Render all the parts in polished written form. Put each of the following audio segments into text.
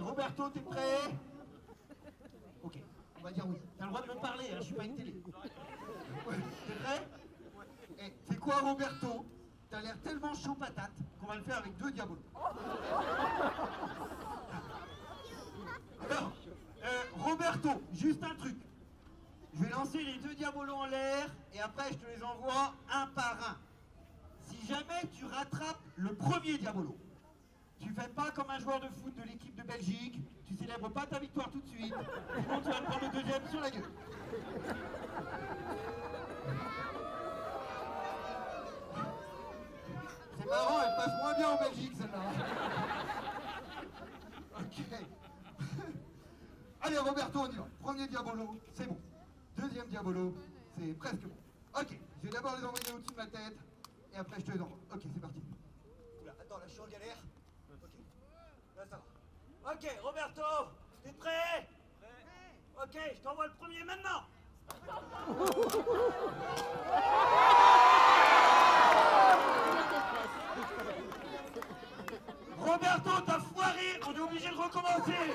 Roberto, t'es prêt? Ok, on va dire oui. T'as le droit de me parler, hein, je suis pas une télé. Ouais, t'es prêt? Eh, c'est quoi, Roberto? T'as l'air tellement chaud patate qu'on va le faire avec 2 diabolos. Alors, Roberto, juste un truc. Je vais lancer les 2 diabolos en l'air et après je te les envoie un par un. Si jamais tu rattrapes le premier diabolo, tu fais pas comme un joueur de foot de l'équipe de Belgique, tu célèbres pas ta victoire tout de suite, sinon tu vas te prendre le deuxième sur la gueule. C'est marrant, elle passe moins bien en Belgique celle-là. Ok. Allez Roberto, on y va. Premier diabolo, c'est bon. Deuxième diabolo, c'est presque bon. Ok, je vais d'abord les envoyer au-dessus de ma tête et après je te les envoie. Ok, c'est parti. Oula, attends, là je suis en galère. Ok, là ça va. Ok, Roberto, t'es prêt? Ok, je t'envoie le premier maintenant. Roberto, t'as foiré, on est obligé de recommencer.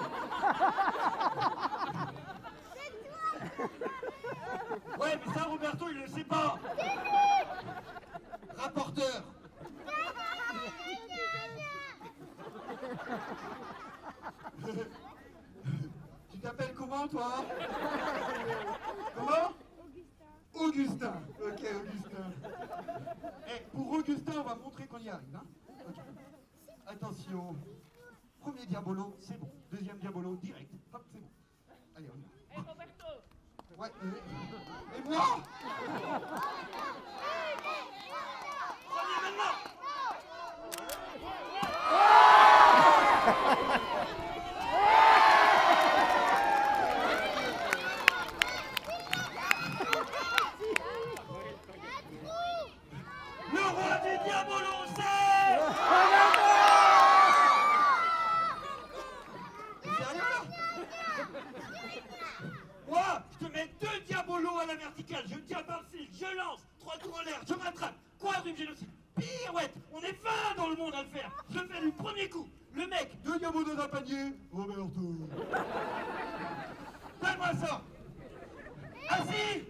Ouais, mais ça, Roberto, il le sait pas. Rapporteur. Tu t'appelles comment, toi? Comment? Augustin. Ok, Augustin. Eh, pour Augustin, on va montrer qu'on y arrive, hein? Ok. Attention. Premier diabolo, c'est bon. Deuxième diabolo, direct. Hop, c'est bon. Allez, on y va. Hey Roberto! Ouais, et moi? Premier maintenant! Le roi des diabolos, c'est... Sérieux là? Moi, je te mets 2 diabolos à la verticale, je tiens par le fil, je lance, 3 tours en l'air, je m'attrape, quadruple génocide, pirouette, on est 20 dans le monde à le faire, je le fais du premier coup, le mec, 2 diabolos dans un panier, Roberto. Donne-moi ça. Assis.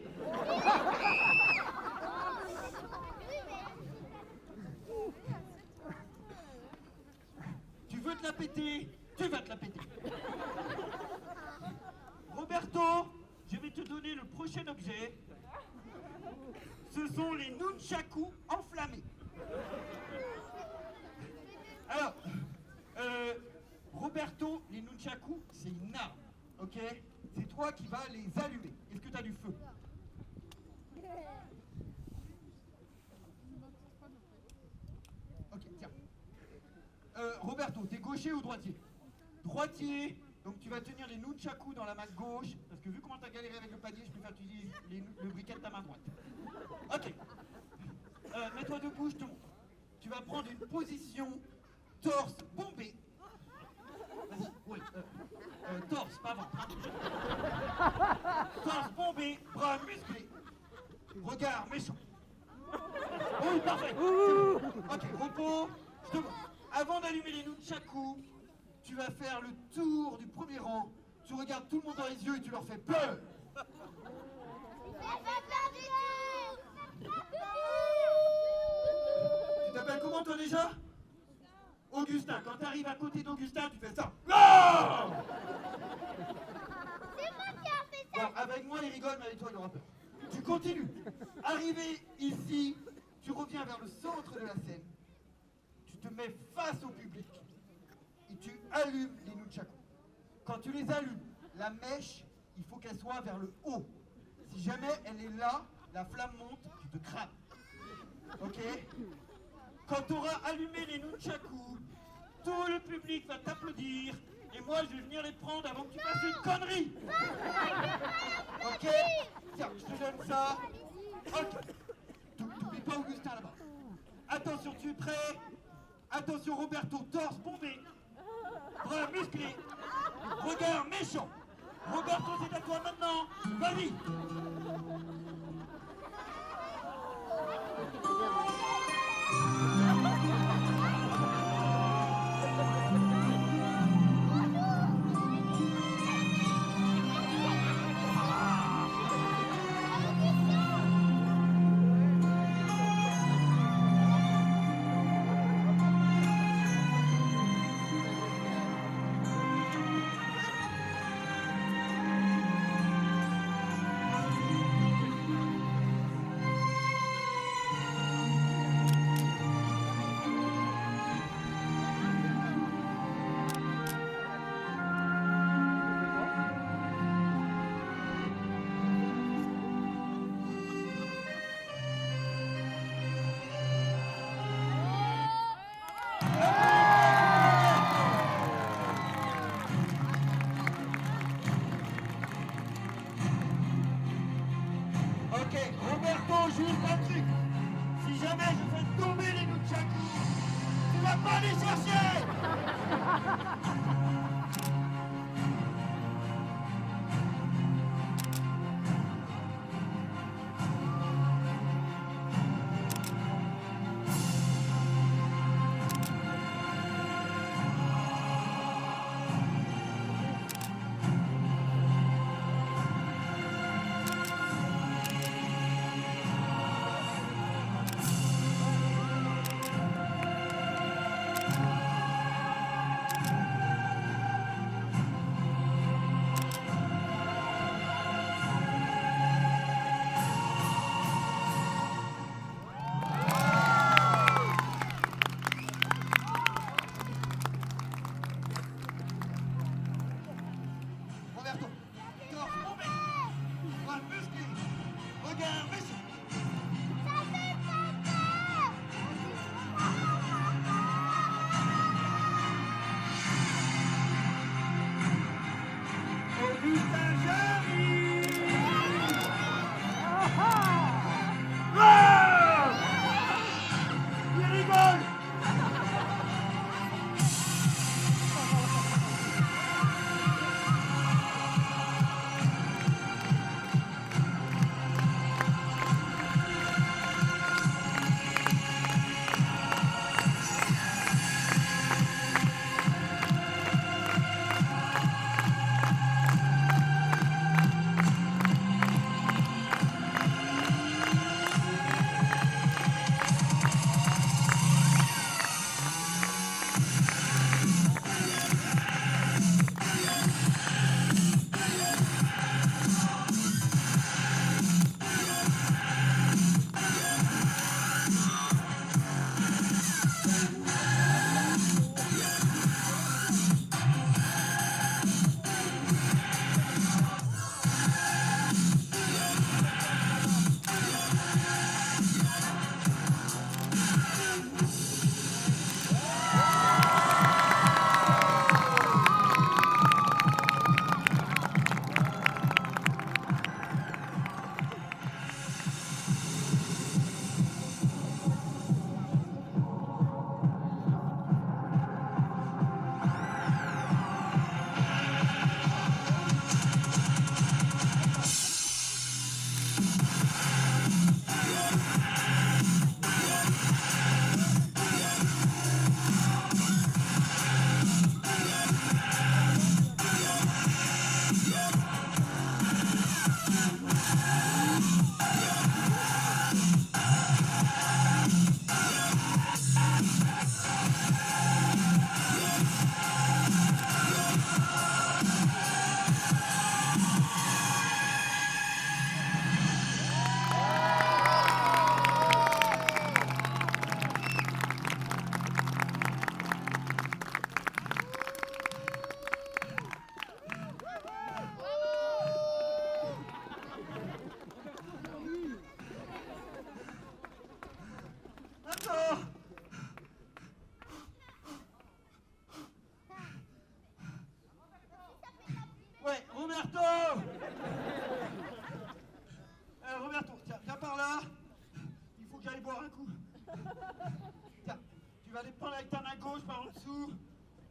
Tu veux te la péter, tu vas te la péter. Roberto, je vais te donner le prochain objet. Ce sont les nunchakus enflammés. Alors, Roberto, les nunchakus, c'est une arme, ok? C'est toi qui vas les allumer. Est-ce que tu as du feu? Ok, tiens. Roberto, t'es gaucher ou droitier? Droitier, donc tu vas tenir les nunchakus dans la main gauche, parce que vu comment t'as galéré avec le panier, je préfère que tu utilises le briquet de ta main droite. Ok. Mets-toi debout, je te montre. Tu vas prendre une position torse bombé. Vas-y, oui. Torse, pas ventre. Hein. Torse bombé, bras musclés. Regard méchant. Oui, parfait. Ok, repos. Je te vois. Avant d'allumer les nunchakus, tu vas faire le tour du premier rang. Tu regardes tout le monde dans les yeux et tu leur fais peur. Tu t'appelles comment toi déjà? Augustin. Quand tu arrives à côté d'Augustin, tu fais ça. Non! C'est moi qui a fait ça. Bon, avec moi il rigole, mais avec toi il aura peur. Tu continues. Arrivé ici, tu reviens vers le centre de la scène. Tu te mets face au public et tu allumes les nunchakus. Quand tu les allumes, la mèche, il faut qu'elle soit vers le haut. Si jamais elle est là, la flamme monte, tu te crames. Ok? Quand tu auras allumé les nunchakus, tout le public va t'applaudir et moi je vais venir les prendre avant que tu fasses une connerie. Ok? Tiens, je te donne ça. Ok. T'oublies pas Augustin là-bas. Attention, tu es prêt? Attention Roberto, torse bombé, bras musclés, regard méchant. Roberto, c'est à toi maintenant. Vas-y. juste un truc. Si jamais je fais tomber les nunchakus, tu vas pas les chercher.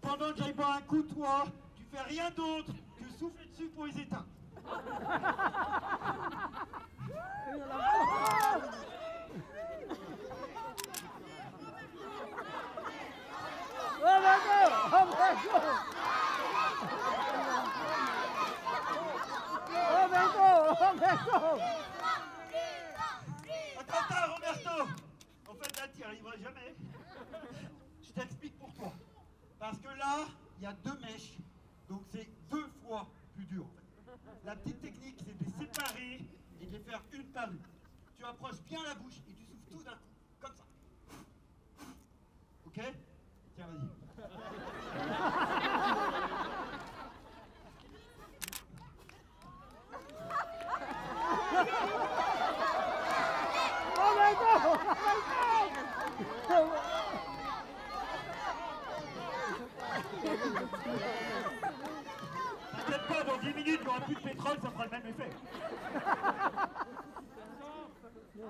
Pendant que j'aille boire un coup, toi, tu fais rien d'autre que souffler dessus pour les éteindre. Attends, Roberto. En fait, là, tu n'y arriveras jamais. Je t'explique pourquoi. Parce que là, il y a 2 mèches, donc c'est 2 fois plus dur. En fait. La petite technique, c'est de les séparer et de les faire une par une. Tu approches bien la bouche et tu souffles tout d'un coup, comme ça. Ok? Tiens, vas-y. T'inquiète pas, dans 10 minutes, il n'y aura plus de pétrole, ça fera le même effet. Il a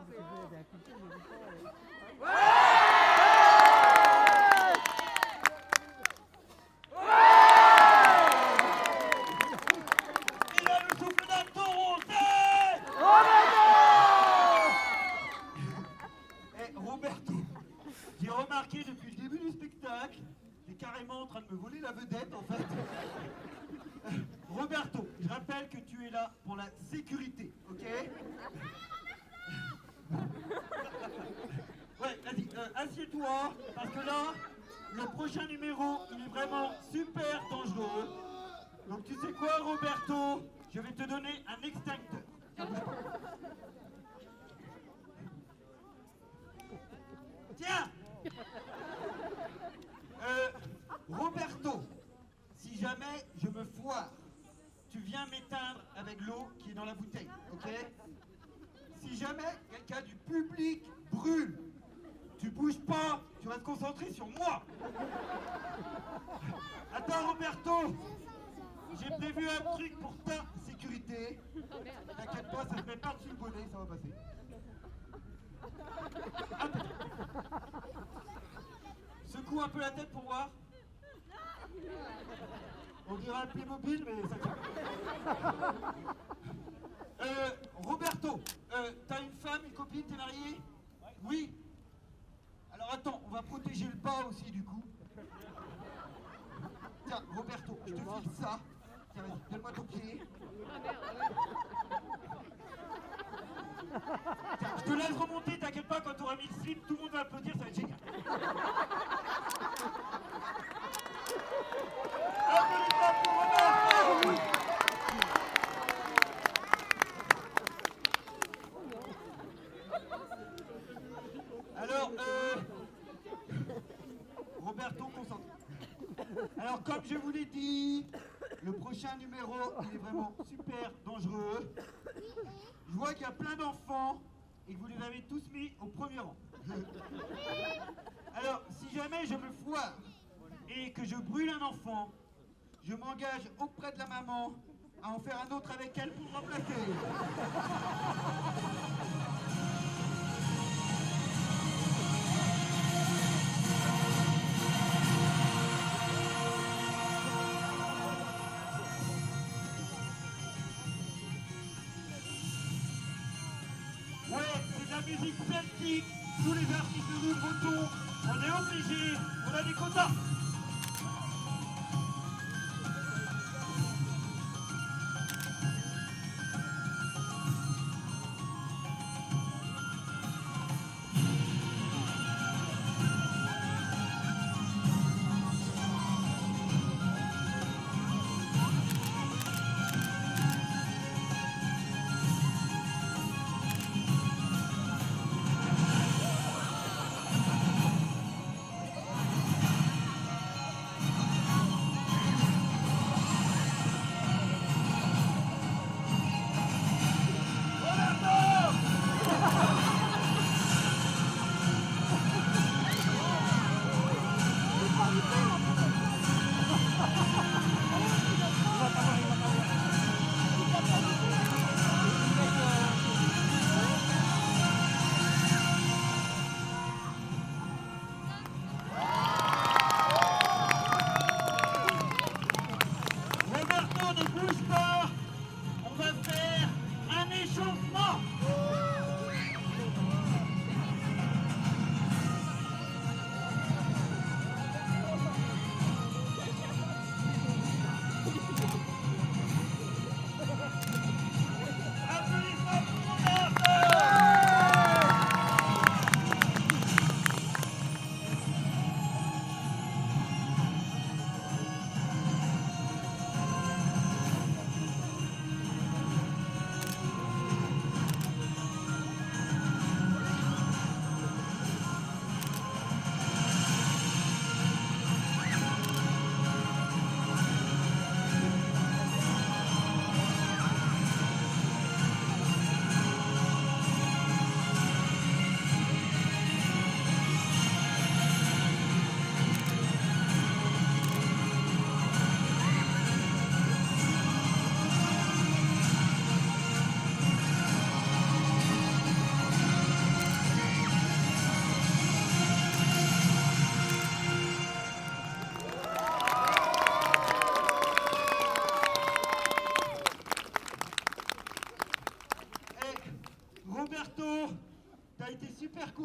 le souffle d'un taureau, Eh, Roberto, j'ai remarqué depuis le début du spectacle, t'es carrément en train de me voler la vedette en fait. Roberto, je rappelle que tu es là pour la sécurité, ok? Ouais, vas-y, assieds-toi, parce que là, le prochain numéro, il est vraiment super dangereux. Donc tu sais quoi, Roberto? Je vais te donner un extincteur. Tiens! Roberto, si jamais je me foire, tu viens m'éteindre avec l'eau qui est dans la bouteille, ok? Si jamais quelqu'un du public brûle, tu bouges pas, tu restes concentré sur moi. Attends, Roberto, j'ai prévu un truc pour ta sécurité. T'inquiète pas, ça se met par-dessus le bonnet, ça va passer. Secoue un peu la tête pour voir. On dirait un Playmobil, mais ça tient. Roberto, t'as une femme, une copine, t'es marié? Oui. Alors attends, on va protéger le bas aussi du coup. Tiens, Roberto, je te file ça. Tiens, vas-y, donne-moi ton pied. Tiens, je te laisse remonter, t'inquiète pas, quand t'auras mis le slip, tout le monde va applaudir, ça va être génial. Applaudissements pour Roberto. Alors, Roberto, concentre. Alors, comme je vous l'ai dit, le prochain numéro, il est vraiment super dangereux. Je vois qu'il y a plein d'enfants et que vous les avez tous mis au premier rang. Alors, si jamais je me foire et que je brûle un enfant, je m'engage auprès de la maman à en faire un autre avec elle pour le remplacer. Ouais, c'est de la musique celtique. Tous les artistes de nous votons. On est obligés. On a des quotas.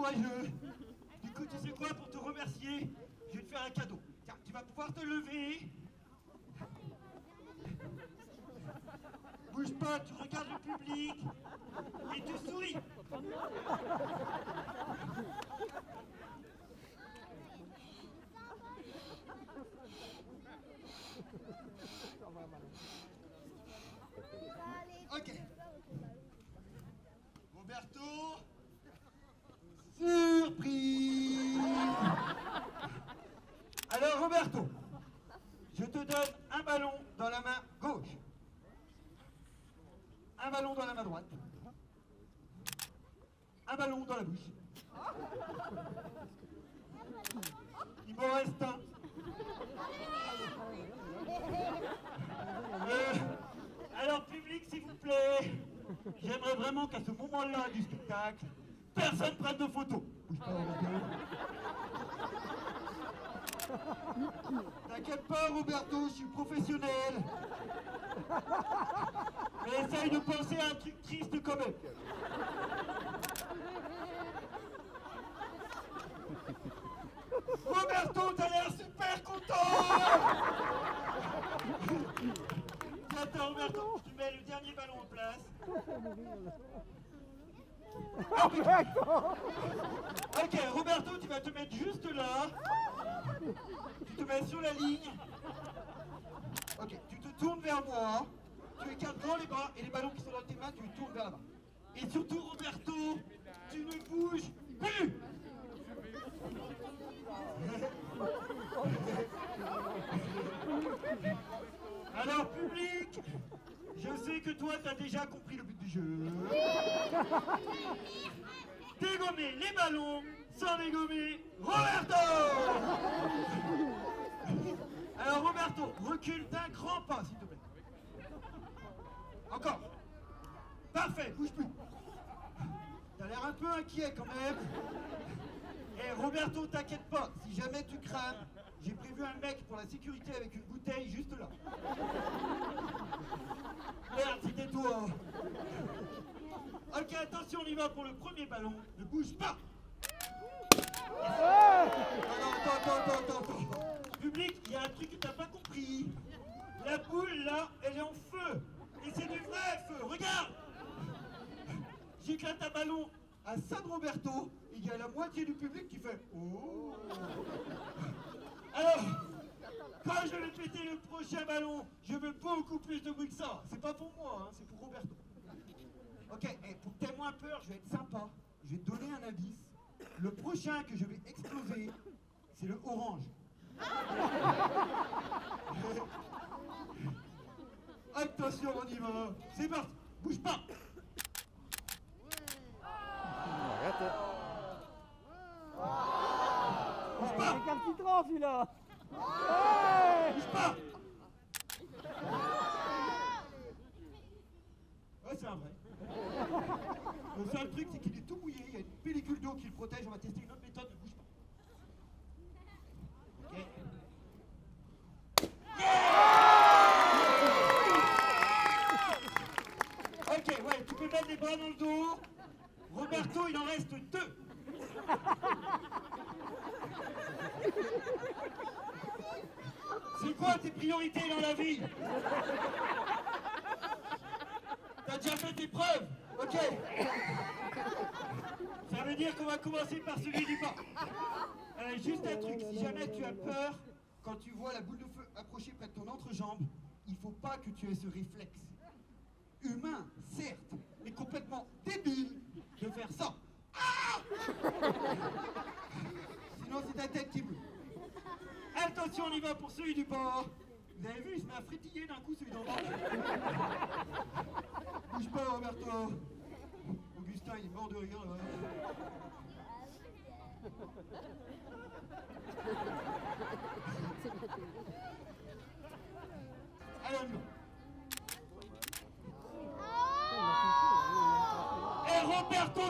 courageux. Du coup, tu sais quoi, pour te remercier, je vais te faire un cadeau. Tiens, tu vas pouvoir te lever. Bouge pas, tu regardes le public et tu souris. Ok. Roberto. Surprise. Alors Roberto, je te donne un ballon dans la main gauche, un ballon dans la main droite, un ballon dans la bouche. Il m'en reste un. Alors public, s'il vous plaît, j'aimerais vraiment qu'à ce moment-là du spectacle, personne prenne de photos. Bouge pas, Roberto. T'inquiète pas, Roberto, je suis professionnel. Mais essaye de penser à un truc triste quand même. Roberto, t'as l'air super content. Attends, Roberto, tu mets le dernier ballon en place. Ok, Roberto, tu vas te mettre juste là. Tu te mets sur la ligne. Ok, tu te tournes vers moi. Tu écartes grand les bras et les ballons qui sont dans tes mains, tu les tournes vers là-bas. Et surtout, Roberto, tu ne bouges plus. Alors, public, je sais que toi, tu as déjà compris le but du jeu. Dégommer les ballons sans dégommer Roberto. Alors, Roberto, recule d'un grand pas, s'il te plaît. Encore. Parfait, bouge plus. T'as l'air un peu inquiet quand même. Et Roberto, t'inquiète pas, si jamais tu crames, j'ai prévu un mec pour la sécurité avec une bouteille juste là. Merde, c'était toi. Ok, attention, on y va pour le premier ballon. Ne bouge pas. Attends. Public, il y a un truc que t'as pas compris. La boule, là, elle est en feu. Et c'est du vrai feu, regarde. J'éclate un ballon à San Roberto, et il y a la moitié du public qui fait « Oh !» Alors, quand je vais péter le prochain ballon, je veux beaucoup plus de bruit que ça. C'est pas pour moi, hein, c'est pour Roberto. Ok, et pour que t'aies moins peur, je vais être sympa. Je vais te donner un indice. Le prochain que je vais exploser, c'est le orange. Attention, on y va. C'est parti. Bouge pas. Arrête. Bouge pas. Avec un petit trans, celui-là. Bouge pas. Ouais, c'est un vrai. Le seul truc, c'est qu'il est tout mouillé. Il y a une pellicule d'eau qui le protège. On va tester une autre méthode. Ne bouge pas. Ok. Ok, ouais, tu peux mettre les bras dans le dos. Roberto, il en reste 2. C'est quoi tes priorités dans la vie? T'as déjà fait tes preuves, ok? Ça veut dire qu'on va commencer par celui du bas. Juste un truc, si jamais tu as peur, quand tu vois la boule de feu approcher près de ton entrejambe, il faut pas que tu aies ce réflexe. Humain, certes, mais complètement débile de faire ça. Ah! Sinon c'est ta tête qui bouge. Attention, on y va pour celui du bord. Vous avez vu, il se met à frétiller d'un coup celui d'en bas. Bouge pas, Roberto. Augustin, il est mort de rire là. Allez, on y va. Et Roberto